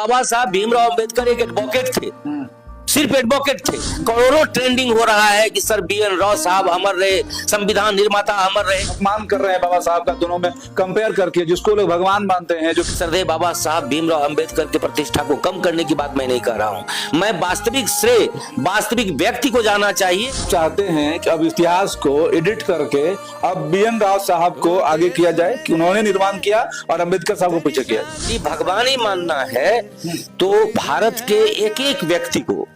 बाबा साहब भीमराव अंबेडकर एक एडवोकेट थे, सिर्फ एडवोकेट थे। करोड़ों ट्रेंडिंग हो रहा है कि सर BN राव साहब अमर रहे, संविधान निर्माता अमर रहे। अपमान कर रहे हैं बाबा साहब का दोनों में कंपेयर करके, जिसको लोग भगवान मानते हैं। जो सरदेव बाबा साहब भीमराव अंबेडकर की प्रतिष्ठा को कम करने की बात मैं नहीं कर रहा हूं। मैं वास्तविक श्रेय वास्तविक व्यक्ति को जाना चाहिए। चाहते हैं कि अब इतिहास को एडिट करके अब BN राव साहब को आगे किया जाए कि उन्होंने निर्माण किया और अंबेडकर साहब को पीछे किया। यदि भगवान ही मानना है तो भारत के एक एक व्यक्ति को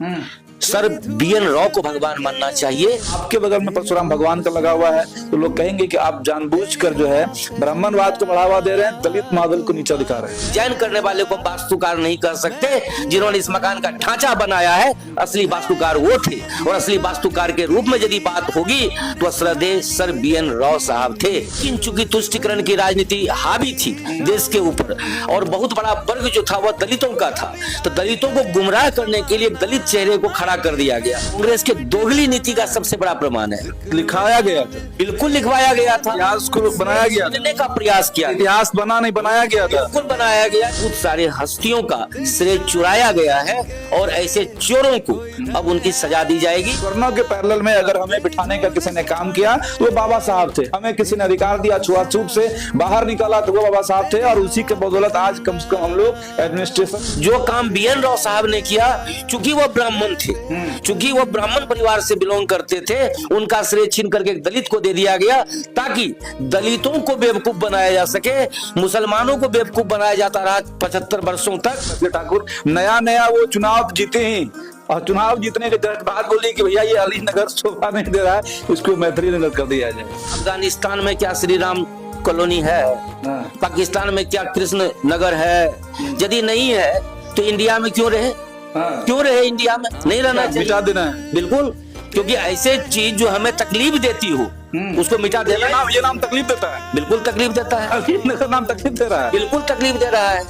सर BN राव को भगवान मानना चाहिए। आपके बगल में परशुराम भगवान का लगा हुआ है तो लोग कहेंगे कि आप जानबूझकर जो है ब्राह्मणवाद को बढ़ावा दे रहे हैं, दलित मॉडल को नीचा दिखा रहे हैं। जैन करने वाले को वास्तुकार नहीं कर सकते। जिन्होंने इस मकान का ढांचा बनाया है असली वास्तुकार वो थे, और असली वास्तुकार के रूप में यदि बात होगी तो श्रद्धेय सर BN राव साहब थे। लेकिन चूंकि तुष्टिकरण की राजनीति हावी थी देश के ऊपर और बहुत बड़ा वर्ग जो था वह दलितों का था, तो दलितों को गुमराह करने के लिए दलित चेहरे को खड़ा कर दिया गया। कांग्रेस के दोगली नीति का सबसे बड़ा प्रमाण है। लिखाया गया था, बिल्कुल लिखवाया गया था, इतिहास को बनाया गया था, का प्रयास किया, इतिहास बना नहीं बनाया गया था, बिल्कुल बनाया गया। बहुत सारे हस्तियों का श्रेय चुराया गया है और ऐसे चोरों को अब उनकी सजा दी जाएगी। वर्णों के पैरेलल में अगर हमें बिठाने का किसी ने काम किया तो वो बाबा साहब थे। हमें किसी ने अधिकार दिया, छुआछूत से बाहर निकाला तो वो बाबा साहब थे, और उसी के बदौलत आज कम से कम हम लोग एडमिनिस्ट्रेशन। जो काम BN राव साहब ने किया, चूंकि वो ब्राह्मण थे, चूंकि वो ब्राह्मण परिवार से बिलोंग करते थे, उनका श्रेय छीन करके दलित को दे दिया गया ताकि दलितों को बेवकूफ बनाया जा सके। मुसलमानों को बेवकूफ बनाया जाता रहा 75 वर्षों तक। ठाकुर नया वो चुनाव जीते ही, और चुनाव जीतने के बाद बोली कि भैया ये अली नगर शोभा नहीं दे रहा है, इसको मैथिली नगर कर दिया जाए। अफगानिस्तान में क्या श्री राम कॉलोनी है? पाकिस्तान में क्या कृष्ण नगर है? यदि नहीं है तो इंडिया में क्यों रहे? क्यों रहे इंडिया में? नहीं रहना चाहिए, मिटा देना है। बिल्कुल, क्योंकि ऐसे चीज जो हमें तकलीफ देती हो उसको मिटा देना। ये नाम तकलीफ देता है, बिल्कुल तकलीफ देता है। अली नगर नाम तकलीफ दे रहा है, बिल्कुल तकलीफ दे रहा है।